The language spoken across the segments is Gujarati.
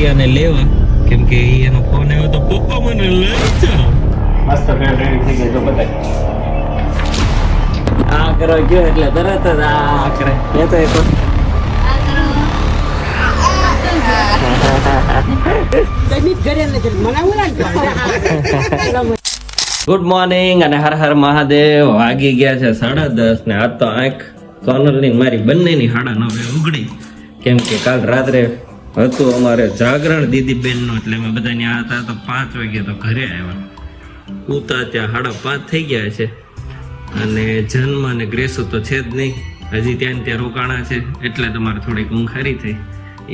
ગ્રેસિયાને લેવા, કેમ કે એનો ફોન આવ્યો તો પપ્પા મને લઈ જાઓ. મસ્ત ફ્રેન્ડ રેડી થઈ ગઈ. જો બતાય આ કરો ગયો એટલે તરત જ આ કરે. એ તો એક ગુડ મોર્નિંગ અને હર હર મહાદેવ. વાગી ગયા છે 10:30 ને આજ તો આંખ સોનલની મારી બંનેની 9:30 ઉઘડી, કેમ કે કાલ રાત્રે હતું અમારે જાગરણ દીદીબેનનું, એટલે અમે બધા ત્યાં હતા તો 5 વાગે તો ઘરે આવ્યા. ઉતા ત્યાં 5:30 થઈ ગયા છે અને જન્મ અને ગ્રેસુ તો છે જ નહીં, હજી ત્યાં ત્યાં રોકાણા છે, એટલે તમારે થોડીક ઊંઘ હારી થઈ.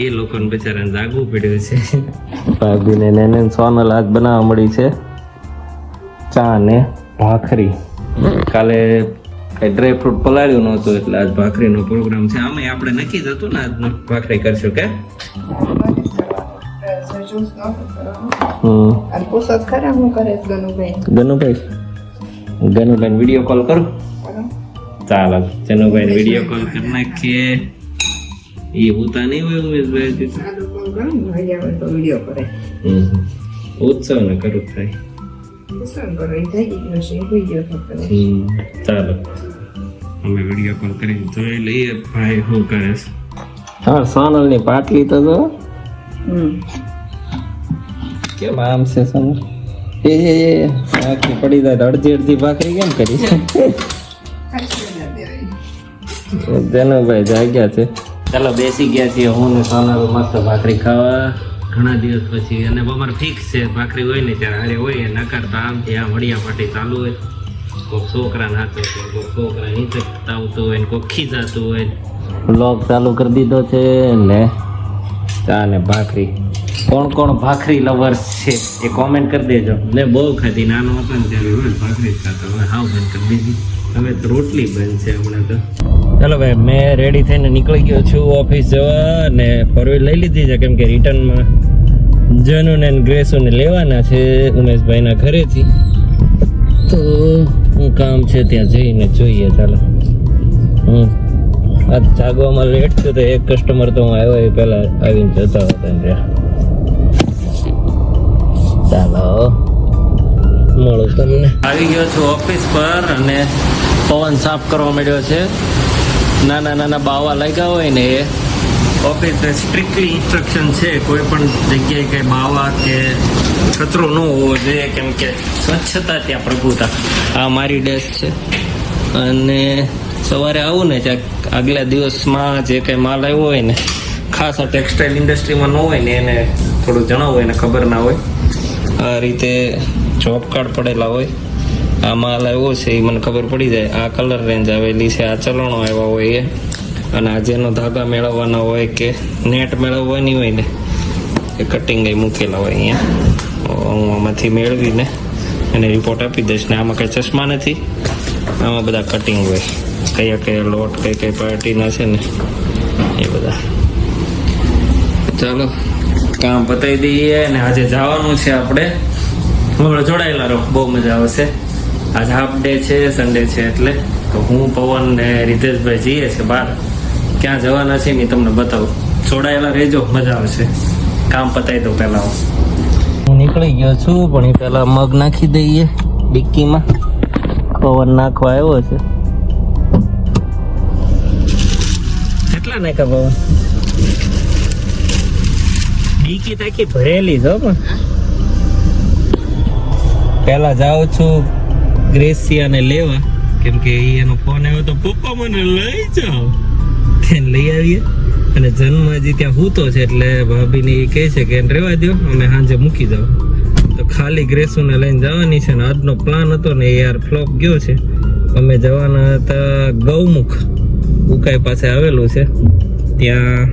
એ લોકોને બિચારાને જાગવું પડ્યું છે. ભાભીને ને સોનલ આજ બનાવવા મળી છે ચા ને ભાખરી. કાલે કઈ ડ્રાય ફ્રૂટ પલાળ્યું નહોતું એટલે આજ ભાખરીનો પ્રોગ્રામ છે. આમે આપણે નક્કી જ હતું ને આજનો ભાખરી કરશું કે ગનુભાઈ વિડીયો કોલ કરું. ચાલો જનુભાઈ વિડીયો કોલ કરી નાખીએ. એ હોતા નહીં હોય ઉમેશભાઈ, ઉત્સવ ને કરું થાય. ચાલો અમે વિડીયો કોલ કરીને જોઈ લઈએ ભાઈ શું કરે છે. હા સોનલ ની પાટલી તો જો કેમ આમ છે સોનલ. એ આખી પડી જાય અડધી ભાખરી કેમ કરી છે. જનુભાઈ જાગ્યા છે. ચાલો બેસી ગયા છીએ હું ને સોનલ મસ્ત ભાખરી ખાવા ઘણા દિવસ પછી. અને અમારે ફિક્સ છે ભાખરી હોય ને ત્યારે હારે હોય, નકર તો આમથી આમ વડિયા પાટી ચાલુ હોય. કોઈક છોકરા નાચે છે, કોઈક છોકરા નીચે આવતું હોય ને કોઈક ખીજાતું હોય. વ્લોગ ચાલુ કરી દીધો છે ને ચા ને ભાખરી. કોણ કોણ ભાખરી લવર્સ છે એ કોમેન્ટ કરી દેજો. ને બહુ ખાધી, નાનો હતો ને ત્યારે રોજ ભાખરી જ ખાતો, હવે હાવ બંધ કરી દીધી. હવે તો રોટલી બંધ છે હમણાં તો. ચાલો ભાઈ મેં રેડી થઈને નીકળી ગયો છું ઓફિસ જવા, ને ફોરવ્હીલ લઈ લીધી છે કેમ કે રિટર્નમાં જનુને ગ્રેસુને લેવાના છે ઉમેશભાઈના ઘરેથી. તો હું કામ છે ત્યાં જઈને જોઈએ. ચાલો આ જાગવામાં લેટ છે તો એક કસ્ટમર તો હું આવ્યો એ પહેલા આવીને જતા હતા ત્યાં. ચાલો મળું તમને. આવી ગયો છું ઓફિસ પર અને પવન સાફ કરવા માંડ્યો છે. નાના નાના બાવા લાગ્યા હોય ને એ ઓફિસ સ્ટ્રિક્ટલી ઇન્સ્ટ્રક્શન છે કોઈ પણ જગ્યાએ કંઈ બાવા કે કચરો ન હોવો જોઈએ, કેમ કે સ્વચ્છતા ત્યાં પ્રભુતા. આ મારી ડેસ્ક છે અને સવારે આવું ને ત્યાં આગલા દિવસમાં જે કંઈ માલ આવ્યો હોય ને, ખાસ આ ટેક્સટાઇલ ઇન્ડસ્ટ્રીમાં ન હોય ને એને થોડું જણાવવું એને ખબર ના હોય. આ રીતે જોબ કાર્ડ પડેલા હોય, આ માલ આવ્યો છે એ મને ખબર પડી જાય. આ કલર રેન્જ આવેલી છે, આ ચલણો આવ્યા હોય એ, અને આ જેનો ધાગા મેળવવાના હોય કે નેટ મેળવવાની હોય ને એ કટિંગ એ મૂકેલા હોય અહીંયા. હું આમાંથી મેળવીને એને રિપોર્ટ આપી દઈશ. ને આમાં કંઈ ચશ્મા નથી, આમાં બધા કટિંગ હોય, કયા કયા લોટ કઈ પાર્ટીના છે ને એ બધા. ચાલો કામ પતાવી દઈએ અને આજે જવાનું છે આપણે. હમણાં જોડાયેલા રહો, બહુ મજા આવશે. આજે હાફ ડે છે, સન્ડે છે, એટલે તો હું પવન ને રીતેશભાઈ જઈએ છે બહાર. ક્યાં જવાના છે ને તમને બતાવું. જોડાયેલા રહેજો, મજા આવશે. કામ પતાવી દઉં પહેલાં. હું નીકળી ગયો છું પણ એ પહેલાં મગ નાખી દઈએ ડિક્કીમાં. પવન નાખવા આવ્યો છે. કેટલા નાખ્યા પવન? ડિક્કી તાકી ભરેલી છો પણ. પહેલા જાઉં છું ગ્રેસિયાને લેવા, કેમ કે એનો ફોન આવ્યો તો પપ્પા મને લઈ જાઓ. તેને લઈ આવીએ અને જન્મ હજી ત્યાં હૂતો છે એટલે ભાભીને એ કહે છે કે રહેવા દો, અમે સાંજે મૂકી જાઓ. તો ખાલી ગ્રેસુને લઈને જવાની છે ને આજનો પ્લાન હતો ને એ યાર ફ્લોપ ગયો છે. અમે જવાના હતા ગૌમુખ, ઉકાઈ પાસે આવેલું છે, ત્યાં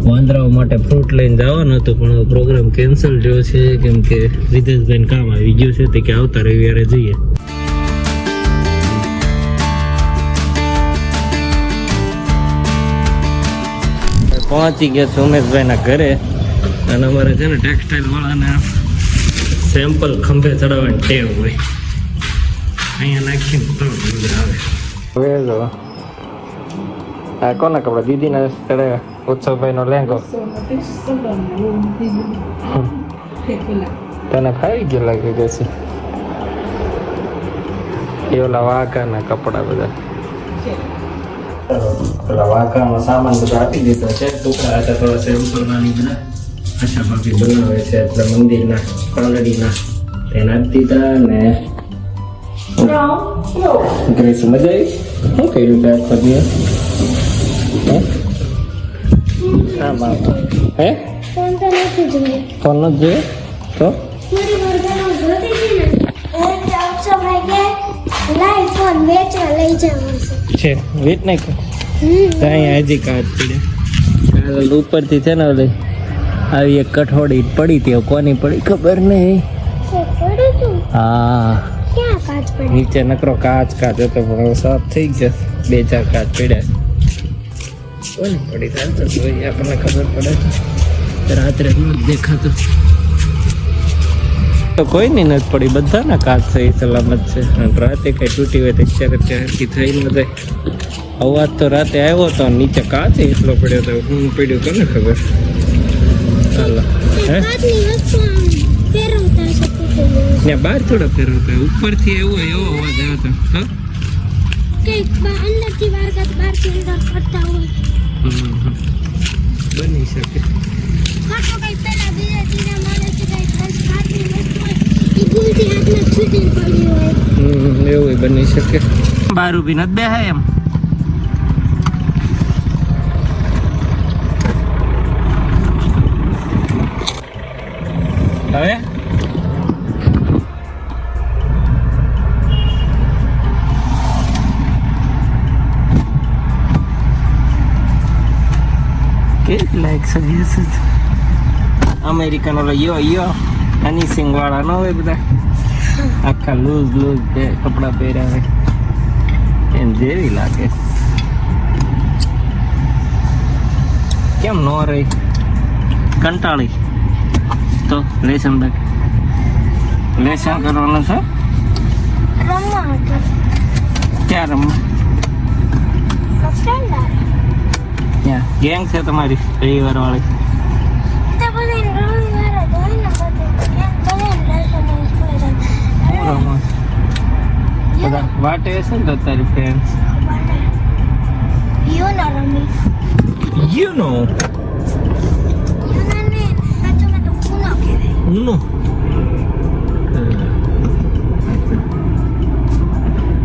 વાંદરાઓ માટે ફ્રૂટ લઈને જવાનું હતું પણ પ્રોગ્રામ કેન્સલ થયો છે કેમ કે રીતેશભાઈને કામ આવી ગયું છે તે કે આવતા રવિવારે જઈએ. પહોંચી ગયા છું ઉમેશભાઈના ઘરે અને અમારે છે ને ટેક્સટાઇલ વાળાને સેમ્પલ ખંભે ચડાવવાની ટેવ હોય. અહીંયા નાખીને તો મજા આવે. આ કોના કપડા? દીદીના ચડાવ્યા. ઉત્સવભાઈનો લેંગો તને ફાવી ગયો લાગે કે છે એ ઓલા વાઘાના કપડા બધા ઓલા વાઘામાં સામાન બધા આપી દીધો છે ટુકડા હતા થોડા સેમ્પલમાંની બધા આશા ભાભી બનાવે છે એટલે મંદિરના પાલડીના તેને આપી દીધા ને ગ્રેસ મજા આવી શું કર્યું છે આખો દિવસ હે ફોન તો નથી જોઈએ ફોન નથી જોઈએ તો મારી વર્ગમાં જોતી હતી ને ચારસો ભાગે લાઈ ફોન વેચવા લઈ જવાનો છે વેટ નહીં કર ત્યાં હજી કાચ પડે ઉપરથી છે ને ઓલી આવી એક કઠોળી પડી હતી કોની પડી ખબર નહીં છે પડ્યું તું હા ક્યાં કાચ પડી નીચે નકરો કાચ કાચ હતો પણ હવે સાફ થઈ ગયો 2-4 કાચ પડ્યા કોની પડી ચાલતો જોઈએ આપણને ખબર પડે તો રાત્રે ન દેખાતું તો કોઈ ની નથી પડી બધાના કાચ થઈ સલામત છે અને રાતે કઈ તૂટી હોય તો ક્યારેક ત્યાંથી થઈ ન જાય અવાજ તો રાતે આવ્યો તો નીચે કાચ એટલો પડ્યો તો હું પડ્યું કોને ખબર ચાલો હે કાચની વસ્તુ ફેરવતા છે તૂટી ત્યાં બહાર થોડો ફેરવતો ઉપરથી એવો અવાજ આવ્યો હતો હા કે અંદરથી બહારથી અંદર ફરતા હોય બની શકે કાચો કઈ પેલા ધીરે ધીરે મારે છે કઈ કાચની વસ્તુ હોય એ ભૂલથી હાથમાં છૂટી પડી હોય એવું બની શકે બહાર ઊભી નથી બેહાય એમ હવે કેટલા એક્સરસાઇઝ અમેરિકન ઓલો યો હની સિંગ વાળા ન હોય બધા આખા લૂઝ કપડા પહેર્યા હોય એમ જેવી લાગે કેમ નો રહી કંટાળી તો લેસન કરવાનું છે રમવા હતું ક્યાં રમવા ફ્રેન્ડ ત્યાં ગેંગ છે તમારી રવિવાર વાળી તે બધી રવિવારે જોઈને બધે એમ બધાને લેસન સ્કૂલે રમવા બધા વાટે હશે ને તો તારી ફ્રેન્ડ્સ યુના રમી યુ નો યુનાને સાચું તો કુનો કહેવાય ઉનો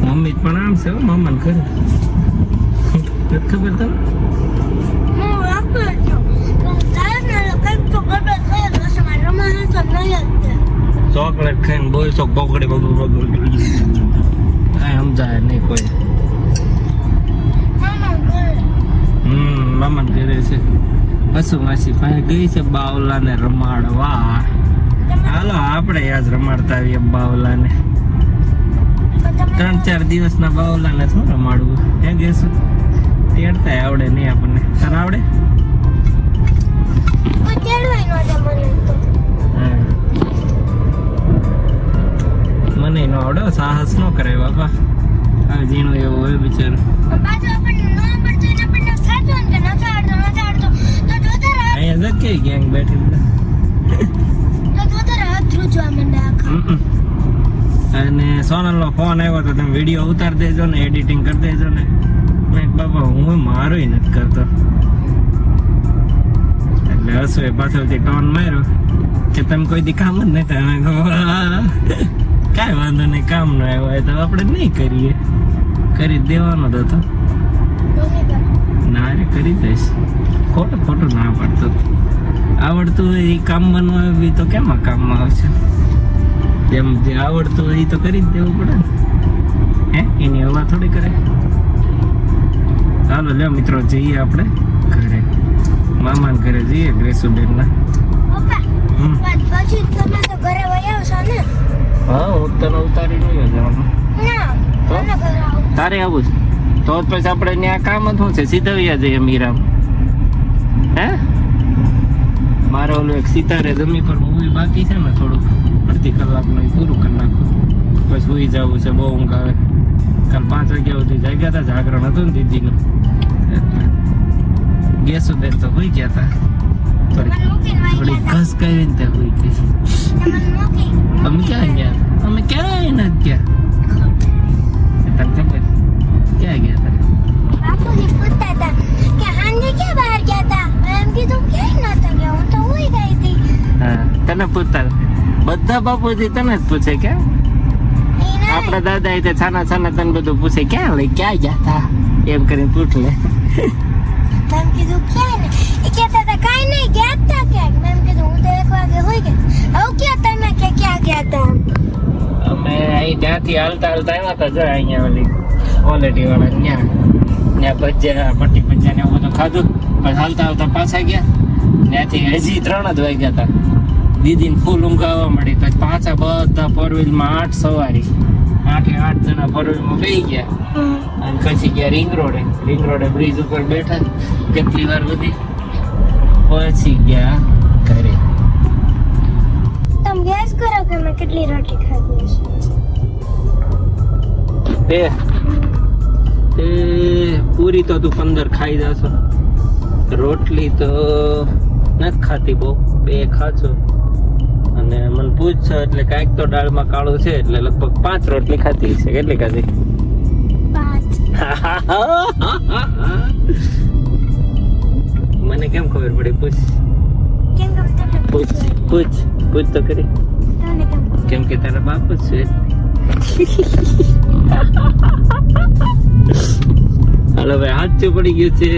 મમ્મી પણ આમ છે મામાને ઘરે નથી ખબર તમને હું રાખતો હતો તારના કંઈક તો ગડબડ થઈ જશે મારે રમવાનું તો નહીં જ ચોકલેટ ખાઈને બોલ ચોક બગડે કાંઈ સમજાય નહીં કોઈ મામા ઘરે મામાને ઘરે છે હસુ માસી પાસે ગઈ છે બાવલાને રમાડવા હાલો આપણે આજ રમાડતા આવીએ બાવલાને 3-4 દિવસના બાવલાને શું રમાડવું હે ગેશું તેડતા આવડે નહીં આપણને તને આવડે કોઈ તેડવાય નહોતા મને તો મને ન આવડે સાહસ ન કરાય બાપા આ ઝીણું એવું હોય બિચારું પાછો આપણને ન મળતું એને આપણને થાતું ને કે નથી આવડતું તો જોતા અહીંયા જ કે ગેંગ બેઠી હાથ ધ્રુજવા માંડે આખા અને સોનલનો ફોન આવ્યો તો તમે વિડીયો ઉતારી દેજો ને એડિટિંગ કરી દેજો ને મેં બાપા હું મારું નથી કરતો એટલે હસવે પાછળથી ટોન માર્યો કે તમે કોઈ દી કામ જ નહીં થાય કાંઈ વાંધો નહીં કામ ન આવ્યો હોય તો આપણે નહીં કરીએ કરી દેવાનો જ હતો ના રે કરી દઈશ ખોટું ના પાડતો આવડતું હોય એ કામ બનવા બી તો કેમાં કામમાં આવશે જેમ જે આવડતું હોય એ તો કરી જ દેવું પડે ને હે એની હવા થોડી કરે ચાલો લ્યો મિત્રો જઈએ આપણે ઘરે મામાને ઘરે જઈએ ગ્રેસુબેનના પછી તમે તો ઘરે વહી આવશો ને હા હું તને ઉતારી લઈ જવાનું ના મને ઘરે આવું તારે આવું તો પછી આપણે ત્યાં કામ જ શું છે સીધા જઈએ મીરામ હે મારે ઓલું એક સિતારે જમી પર મૂવી બાકી છે ને થોડુંક અડધી કલાકનું એ પૂરું કરી નાખું પછી સુઈ જવું છે બહુ ઊંઘ આવે કાલ 5 વાગ્યા સુધી જાગ્યા હતા જાગરણ હતું ને દીદીનું એટલે ગેસ બેન તો હોઈ ગયા હતા મને મૂકીને વહી થોડી ગયા ઘસ કરીને તે હોઈ ગઈ તા. મને મૂકી અમે ક્યાં ગયા અમે ક્યાંય નથી ગયા તને ખબર ક્યાં ગયા હતા બાપુજી પૂછતા હતા કે હાંજે ક્યાં બહાર ગયા તા એમ કીધું ક્યાંય નતા ગયા હું તો હોઈ ગઈ હતી હા તને પૂછતા બધા બાપુજી તને જ પૂછે કે આપણા દાદા એ છાના છાના તને બધું પૂછે ક્યાં લઈ ક્યાં ગયા હતા એમ કરીને પૂછ લે મેં કીધું ક્યાં ને એ કહેતા હતા કાંઈ નહીં ગયા તા ક્યાંક મેં કીધું હું તો 1 વાગે હોઈ ગઈ હવે ક્યાં તમે કે ક્યાં ગયા તા અમે અહીં ત્યાંથી હાલતા હાલતા આવ્યા હતા જો અહીંયા ઓલી ક્વોલિટી વાળા ત્યાં ભજીયા પટ્ટી ભજીયા ને એવું બધું ખાધું પછી હાલતા હાલતા પાછા ગયા ત્યાંથી હજી 3 જ વાગ્યા હતા દીદીને ફૂલ ઊંઘ આવવા મળી પછી પાછા બધા ફોરવ્હીલમાં 8 સવારી 8 જણા ફોરવ્હીલમાં બેસી ગયા અને પછી ગયા રિંગ રોડે બ્રિજ ઉપર બેઠા કેટલી વાર બધી પછી ગયા ઘરે તમે ગેસ કરો કે મેં કેટલી રોટલી ખાધી હશે તે પૂરી તો તું 15 ખાઈ જાશો રોટલી તો નથી ખાતી બહુ 2 ખાશો અને મને પૂછશો એટલે કાંઈક તો દાળમાં કાળું છે એટલે લગભગ 5 રોટલી ખાતી છે કેટલી ખાધી 5 મને કેમ ખબર પડી પૂછ કેમ કે તમને પૂછ તો કરી તમને કેમ કે તારા બાપ જ છે હાલો ભાઈ સાચું પડી ગયું છે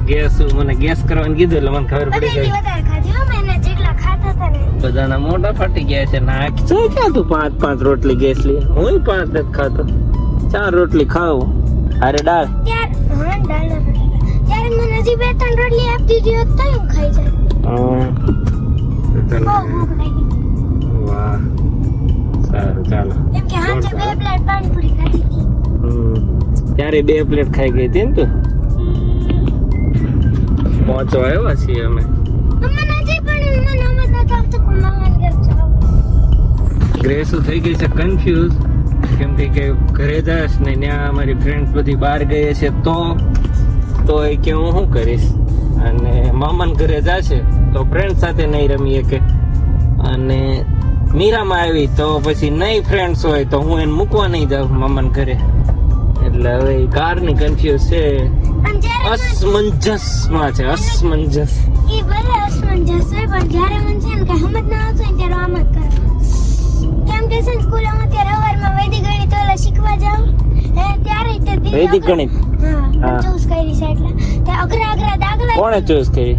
ગેસ મને ગેસ કરવાનું કીધું એટલે મને ખબર પડી ગઈ વધારે ખાધી હો મેં જેટલા ખાતા હતા ને બધાના મોઢા ફાટી ગયા છે નાખ છો ક્યાં તું 5 રોટલી ગેસ લી હું 5 નથી ખાતો 4 રોટલી ખાઉં અરે દાળ ત્યારે મને હજી 2-3 રોટલી આપી દીધી હોત તો હું ખાઈ જાય બહુ ભૂખ લાગી વાહ સારું ચાલો એમ કે હાજે 2 પ્લેટ પાણીપુરી ખાધી હતી ત્યારે 2 પ્લેટ ખાઈ ગઈ હતી ને તું પહોંચવા આવ્યા છીએ અમે મને હજી પણ મને સમજ નથી આવતું કે મામાને ઘર જાવ ગ્રેસુ થઈ ગઈ છે કન્ફ્યુઝ કેમ કે ઘરે જાશ ને ત્યાં અમારી ફ્રેન્ડ્સ બધી બહાર ગઈ છે તો એ કે હું શું કરીશ અને મામાને ઘરે જાશે તો ફ્રેન્ડ સાથે નહીં રમીએ કે અને મીરામાં આવી તો પછી નહીં ફ્રેન્ડ્સ હોય તો હું એને મૂકવા નહીં જાઉં મામાને ઘરે એટલે હવે કારની કન્ફ્યુઝ છે પણ જ્યારે અસમંજસમાં છે અસમંજસ એ ભલે અસમંજસ હોય પણ જ્યારે મને છે ને કઈ સમજ ના આવતું હોય ત્યારે આમ જ કરું કેમ કે છે ને સ્કૂલમાં ત્યારે સવારમાં વૈદિક ગણિત ઓલા શીખવા જાઉં ત્યારે તે દીદી વૈદિક ગણિત હા ચૂઝ કરી છે એટલે તે અઘરા દાખલા કોણે ચૂઝ કરી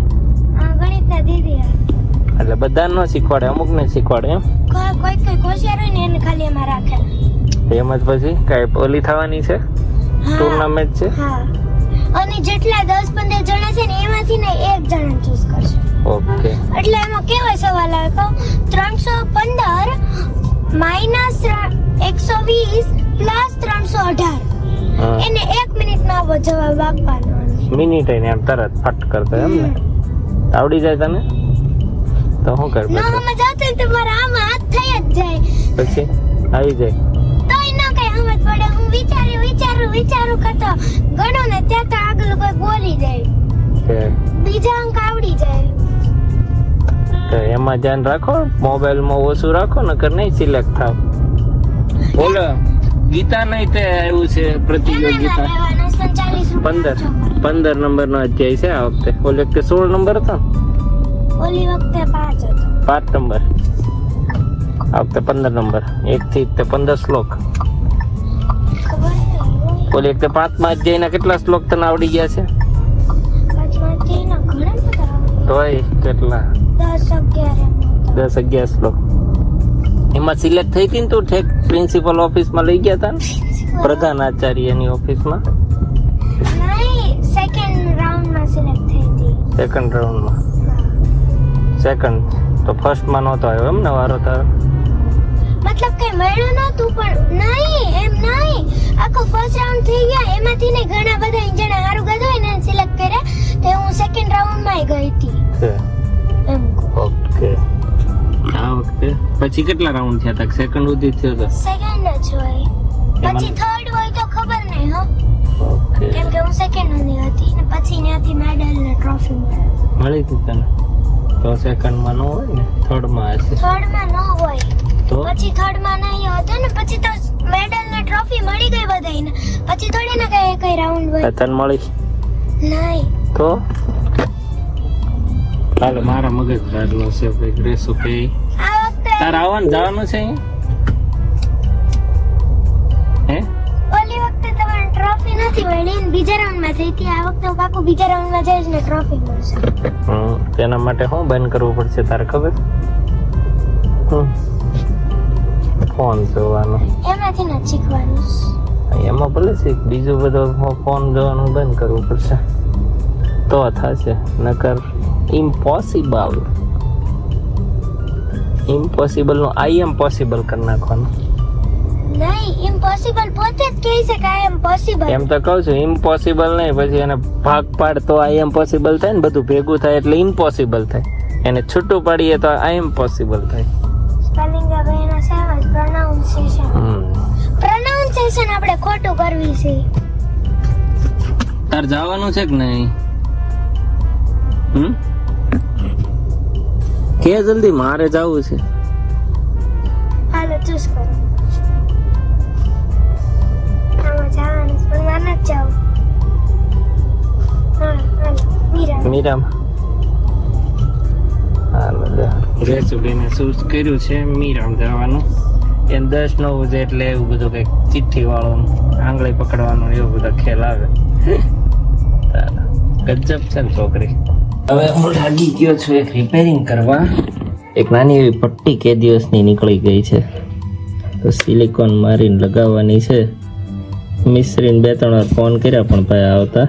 ગણિતના દીદી એટલે બધા ન શીખવાડે અમુક ને શીખવાડે એમ કોઈ હોશિયાર હોય ને એને ખાલી એમાં રાખે એમ જ પછી કઈ ઓલી થવાની છે ટુર્નામેન્ટ છે હા અને જેટલા 10-15 જણા છે ને એમાંથી ને એક જણા ચૂઝ કરશે ઓકે એટલે એમાં કેવો સવાલ આવે કહું 315 માઈનસ 120 પ્લસ 318 એને 1 મિનિટમાં આવો જવાબ આપવાનો મિનિટ ને એમ તરત ફટ કરતો એમ ને આવડી જાય તને તો શું કર ન સમજ આવતી તો મારા આમાં હાથ થઈ જ જાય પછી આવી જાય તોય ન કઈ સમજ પડે હું વિચારું કરતો ગણો ને ત્યાં તો આગળ કોઈ બોલી જાય છે બીજા અંક આવડી જાય તો એમાં ધ્યાન રાખો મોબાઈલમાં ઓછું રાખો નકર નહીં સિલેક્ટ થાવ બોલો ગીતા નહીં તે આવ્યું છે પ્રતિયોગિતા 15 નંબરનો અધ્યાય છે આ વખતે ઓલી વખતે 16 નંબર હતો ઓલી વખતે 5 હતો 5 નંબર આ વખતે 15 નંબર 1 થી તે 15 શ્લોક ખબર નહીં ઓલી વખતે 5મા અધ્યાયના કેટલા શ્લોક તને આવડી ગયા છે પાંચમાંથી એના ઘણા બધા આવડે. તોય કેટલા 10-11 શ્લોક એમાં સિલેક્ટ થઈ હતી ને તું ઠેક પ્રિન્સિપલ ઓફિસમાં લઈ ગયા હતા ને પ્રધાન આચાર્યની ઓફિસમાં નહીં સેકન્ડ રાઉન્ડમાં સિલેક્ટ થઈ હતી સેકન્ડ રાઉન્ડમાં સેકન્ડ તો ફર્સ્ટમાં નહોતો આવ્યો એમ ને વારો તારો મતલબ કઈ મળ્યું નતું પણ નહીં એમ નહીં આખો ફર્સ્ટ રાઉન્ડ થઈ ગયા એમાંથી ને ઘણા બધા જણા હારું ગયો એને સિલેક્ટ કર્યા તો હું સેકન્ડ રાઉન્ડમાં ગઈ હતી એમ ઓકે આ વખતે પછી કેટલા રાઉન્ડ થયા હતા સેકન્ડ સુધી થયો હતો સેકન્ડ જ હોય પછી થર્ડ હોય તો ખબર નહીં હો ઓકે કેમ કે હું સેકન્ડ ની હતી ને પછી ત્યાંથી મેડલ ને ટ્રોફી મળી. મળી હતી તને તો સેકન્ડમાં ન હોય ને થર્ડમાં હશે થર્ડ માં ન હોય, તો પછી થર્ડ માં નહીં હતો ને પછી તો મેડલ ને ટ્રોફી મળી ગઈ બધાને. પછી થોડી ને કઈ રાઉન્ડ હોય તને મળી નહીં. તો હાલો મારા મગજ બહારનો છે ભાઈ રેસો કે આ વખતે તાર આવવાનું જવાનું છે અહીંયા? હે ઓલી વખતે તમારે ટ્રોફી નથી મળી ને બીજા રાઉન્ડ માં થઈ હતી. આ વખતે હું પાકું બીજા રાઉન્ડ માં જઈશ ને ટ્રોફી મળશે. તેના માટે શું બંધ કરવું પડશે તારે ખબર? ફોન જોવાનો એમાંથી નથી શીખવાનું. એમાં ભલે શીખ, બીજું બધું ફોન જોવાનું બંધ કરવું પડશે તો થશે, નકર ઇમ્પોસિબલ. ઇમ્પોસિબલ નું આઈ એમ પોસિબલ કરી નાખવાનું. નહીં, ઇમ્પોસિબલ પોતે જ કહી છે કે આઈ એમ પોસિબલ. એમ તો કહું છું ઇમ્પોસિબલ નહીં, પછી એને ભાગ પાડ તો આઈ એમ પોસિબલ થાય ને, બધું ભેગું થાય એટલે ઇમ્પોસિબલ થાય. એને છૂટું પાડીએ તો આઈ એમ પોસિબલ થાય. સ્પેલિંગ હવે એના સેમ જ પ્રોનાઉન્સિએશન. પ્રોનાઉન્સિએશન આપણે ખોટું કરવી છે. તાર જવાનું છે કે નહીં? કે જલ્દી, મારે જવું છે. હાલો ચૂઝ કરો. આમાં જવાનું છે પણ મારે નથી જવું. હા હાલો મીરા. મીરામાં હાલો લે રેસુબેને શૂઝ કર્યું છે મીરામ જવાનું. એને 10-9 છે એટલે એવું બધું કંઈક ચિઠ્ઠી વાળું આંગળી પકડવાનું એવું બધા ખેલ આવે. ગજબ છે ને છોકરી. હવે હું લાગી ગયો છું એક રિપેરિંગ કરવા. એક નાની એવી પટ્ટી કે દિવસની નીકળી ગઈ છે તો સિલિકોન મારીને લગાવવાની છે. મિસ્ત્રીને 2-3 વાર ફોન કર્યા પણ ભાઈ આવતા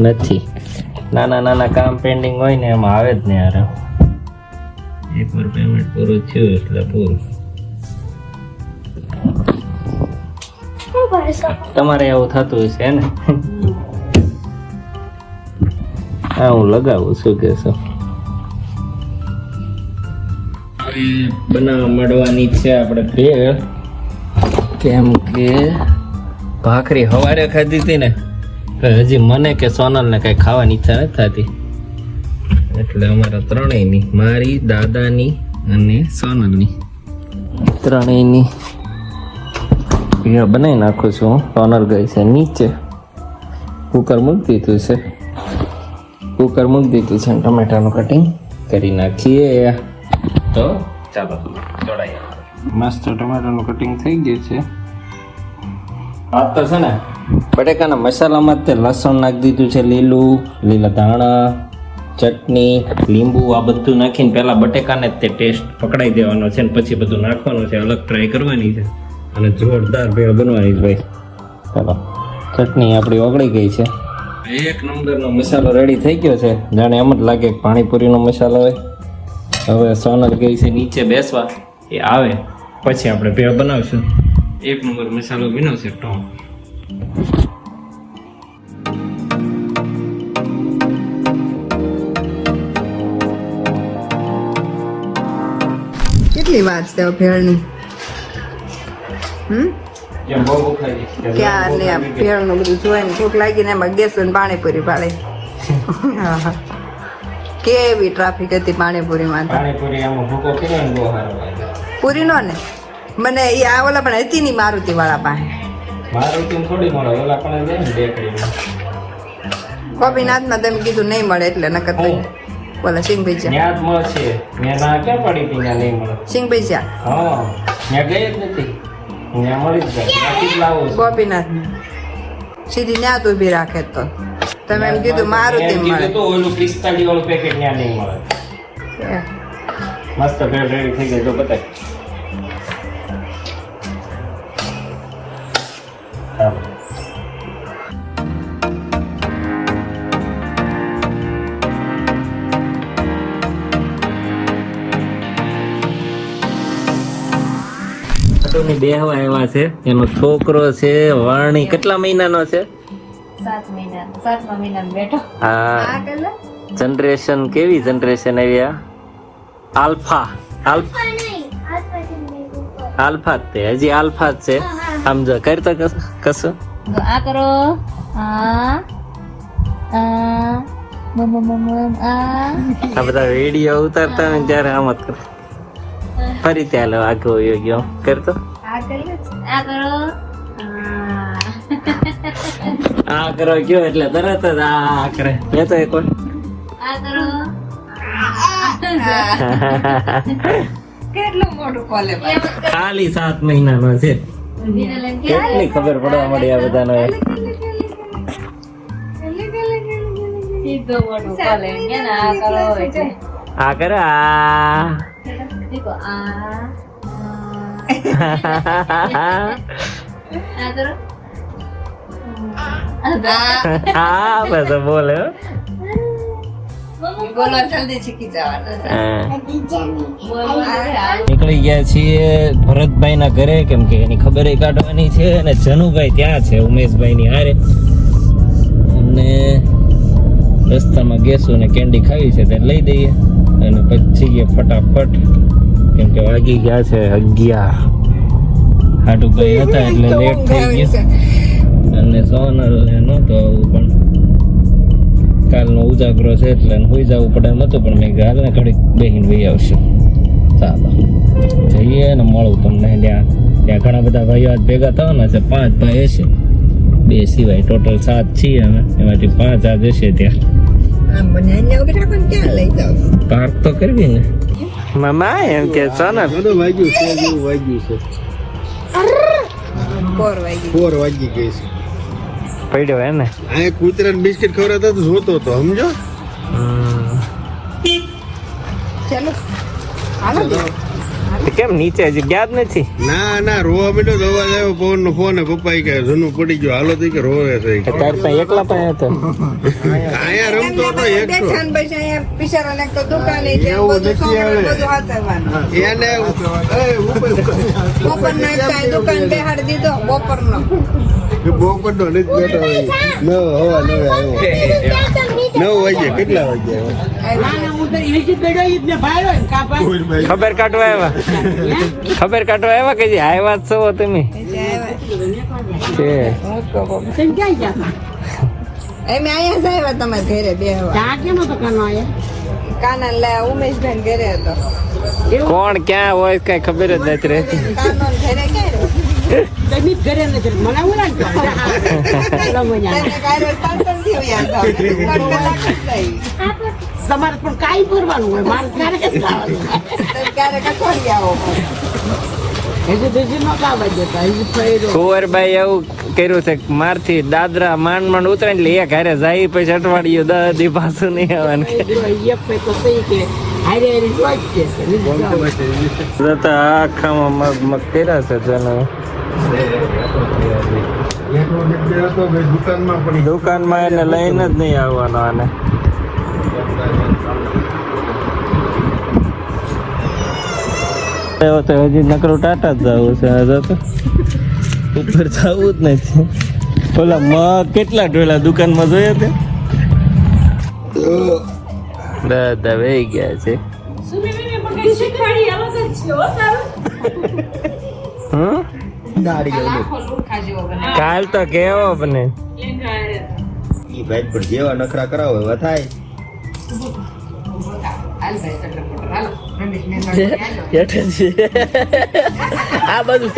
નથી. નાના નાના કામ પેન્ડિંગ હોય ને એમાં આવે જ નહીં. યાર એકવાર પેમેન્ટ પૂરું થયું એટલે પૂરું. શું કરશો? તમારે એવું થતું હશે ને? હા હું લગાવું છું કે શું બનાવવા માંડવાની છે આપણે ભેળ. કેમ કે ભાખરી સવારે ખાધી હતી ને તો હજી મને કે સોનલને કઈ ખાવાની ઈચ્છા નથી થતી, એટલે અમારા ત્રણેયની, મારી, દાદાની અને સોનલની, ત્રણેયની ભેળ બનાવી નાખું છું. સોનલ ગઈ છે નીચે, કુકર મૂકી દીધું છે. કુકર મૂકી દીધું છે, ટમેટાનું કટિંગ કરી નાખીએ. તો ચાલો જોડાઈએ. મસ્ત ટમેટાનું કટિંગ થઈ ગયું છે. આ તો છે ને બટેકાના મસાલામાં તે લસણ નાખી દીધું છે, લીલા ધાણા, ચટણી, લીંબુ, આ બધું નાખીને પહેલા બટેકાને તે ટેસ્ટ પકડાઈ દેવાનો છે ને પછી બધું નાખવાનું છે. અલગ ટ્રાય કરવાની છે અને જોરદાર ભેળ બનવાની છે ભાઈ. ચાલો ચટણી આપણી ઓગળી ગઈ છે. એક નંબરનો મસાલો રેડી થઈ ગયો છે, જાણે એમ જ લાગે પાણીપુરીનો મસાલો હોય. હવે સોનલ ગઈ છે નીચે બેસવા, એ આવે પછી આપણે ભેળ બનાવશું. એક નંબર મસાલો બન્યો છે ટોપ. કેટલી વાર છે ભેળની? ક્યાં ને ભેળનું બધું જોઈને ભૂખ લાગીને એમાં ગેસ ને પાણીપુરી પાડે. કેવી ટ્રાફિક હતી પાણીપુરીમાં. પાણીપુરી આમાં ભૂકો કર્યો ને બહુ સારો લાગે. પૂરીનો ને મને એ આ ઓલા પણ હતી ની મારુતિ વાળા પાસે. મારુતિ થોડી મળે, ઓલા પણ જાય ને બેકરીમાં. ગોપીનાથમાં તમે કીધું નહીં મળે એટલે નકર તો બોલા સિંગ ભજીયા ત્યાં જ મળશે. મેં ના ક્યાં પડી હતી ત્યાં નહીં મળે. સિંગ ભજીયા હા ત્યાં ગઈ જ નથી, ત્યાં મળી જ જાય. ત્યાંથી જ લાવું છું. ગોપીનાથ સીધી ન્યા તો ઉભી રાખે તો તમે એમ કીધું મારુતિ એમ મળે. કીધું તો ઓલું 45 વાળું પેકેટ ત્યાં નહીં મળે. મસ્ત ભેળ રેડી થઈ ગઈ. તો બતાય બેહવા આવ્યા છે. એનો છોકરો છે વાણી, કેટલા મહિનાનો છે? 7 મહિનાનો બેઠો. હા જનરેશન કેવી જનરેશન આવી આ? આલ્ફા આલ્ફા જ તે, હજી આલ્ફા જ છે. સમજો કરતા કશું આ કરો આ બધા વિડીયો ઉતારતા ને ત્યારે આમ જ કરે. ફરી ત્યાં લો આગો વયો ગયો કરતો આ કર્યું છે? આ કરો. આ કરો ગયો એટલે તરત જ આ કરે લેતો એક વાર. આ કરો. કેટલું મોટું કોલે ખાલી 7 મહિનાનો છે. બીને લઈને કે કેટલી ખબર પડવા મળી આ બધાનો. સીધો મોટું કોલે કે ના આ કરો એટલે આ કરે આ દેખો આ કરો. આ બધું બોલે હો. બોલો જલ્દી શીખી જવાનું હા. બોલ નીકળી ગયા છીએ ભરતભાઈ ના ઘરે, કેમ કે એની ખબર કાઢવાની છે અને જનુભાઈ ત્યાં છે ઉમેશભાઈ ની હારે, અને રસ્તામાં ગેસો ને કેન્ડી ખાવી છે તે લઈ દઈએ અને પછી ગયા ફટાફટ, કેમ કે વાગી ગયા છે 11. હાટુ ભાઈ હતા એટલે લેટ થઈ ગયું અને સોનલ ને નહોતો આવું, પણ કાલનો ઉજાગરો છે એટલે હોઈ જવું પડે એમ હતું, પણ મેં કીધું હાલ ને ઘડીક બેહીને વહી આવશું. ચાલો જઈએ ને મળું તમને ત્યાં. ત્યાં ઘણા બધા ભાઈઓ આજ ભેગા થવાના છે, 5 ભાઈ હશે, 2 સિવાય ટોટલ 7 છીએ અમે, એમાંથી 5 આજ હશે. ત્યાં આમ બને અહીંયા ઉભી રાખો ને ક્યાં લઈ જાવ પાર્ક તો કરવી ને મામા, એમ કે સોનલ વાગ્યું છે જેવું વાગ્યું છે 4 વાગી 4 વાગી ગઈ છે. પડ્યો હે ને. આ કૂતરાને બિસ્કિટ ખવડાવતા તો જોતો હતો સમજો. ચાલો હાલો કેમ નીચે હજી ગયા જ નથી? ના ના રોવા માંડ્યો તો અવાજ આવ્યો પવન નો ફોન, પપ્પા કે જૂનું પડી ગયો હાલો તો કે રોવે છે. તાર પાસે એકલા પાસે હતો? અહીંયા રમતો હતો એકસો. બેઠા ને પછી અહીંયા પિસારો નાખતો દુકાને છે એવું બધું નથી સોનું આવે. બધું હાથવાનું એને બપોર નાખતા દુકાન બેહાડી દીધો બપોરનો બોકડો નથી બેઠો હોય. 9 હવા 9 આવ્યો 9 વાગે કેટલા વાગે ખબર કાઢવા આવ્યા? ખબર કાઢવા આવ્યા કે જે આવ્યા જ છો તમે? છે એમ અહીંયા જ આવ્યા તમારે ઘરે બેહવા કાના લે ઉમેશભાઈ ઘરે હતો કોણ ક્યાં હોય કઈ ખબર જ નથી રહેતી. કાનો ઘરે ક્યાં તને કાંઈ પાટણ થી આવ્યા તમારે પણ કાંઈ ભરવાનું હોય, મારે ક્યારે ક્યારેક અઠવાડિયે આવો કુંવરભાઈ એવું કર્યું છે કે મારથી દાદરા માંડ માંડ ઉતરે એટલે એક હારે જાય પછી અઠવાડિયું 10 દી પાછું નહીં આવવાનું. આખામાં મગ મગ કર્યા છે જનો. દુકાનમાં પડી દુકાનમાં એને લઈને જ નહીં આવવાનો. આને તો હજી નકરું ટાટા જ જવું છે. હજુ તો ઉપર જવું જ નથી. ઓલા મગ કેટલા ઢોલા દુકાનમાં જોયા તે? દાદા વહી ગયા છે. હમ? કાલ તો કેવો બને ઈ ભાઈ પર જેવા નખરા કરાવો એવા થાય. આ બધું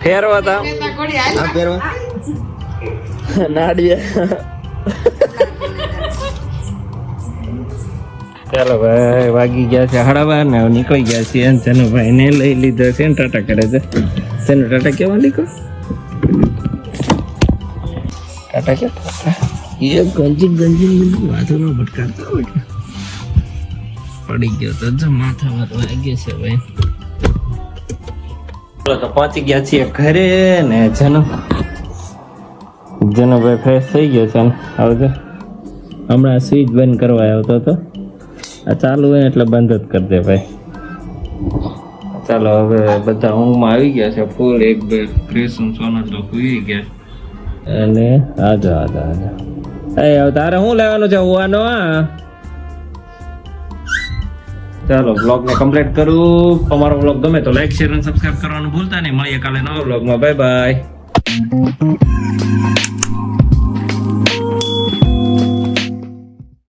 ફેરવો તો આ પહેરવા નાડિયા. ચાલો ભાઈ વાગી ગયા છે 12:30 ને નીકળી ગયા છે. જનુભાઈ ને લઈ લીધો છે ને ટાટા કરે છે. તેનો ટાટા કેવા લીધો? ટાટા કે એ ગંજી માથું ન ભટકાતો હોય. પડી ગયો તો જો માથા વાગે છે ભાઈ. તો પહોંચી ગયા છીએ ઘરે ને જનુભાઈ ફ્રેશ થઈ ગયો છે ને હવે હમણાં સ્વિચ બંધ કરવા આવતો હતો. આ ચાલુ હોય એટલે બંધ જ કરી દે ભાઈ. ચાલો હવે બધા ઊંઘમાં આવી ગયા છે ફૂલ. 1-2 ક્રિશન સોનલ તો સુઈ ગયા અને આજા એ હવે તારે શું લેવાનું છે હોવાનો? ચાલો બ્લોગને કમ્પ્લીટ કરું. તમારો બ્લોગ ગમે તો લાઈક શેર અને સબસ્ક્રાઇબ કરવાનું ભૂલતા નહીં. મળીએ કાલે નવા બ્લોગમાં. Bye bye.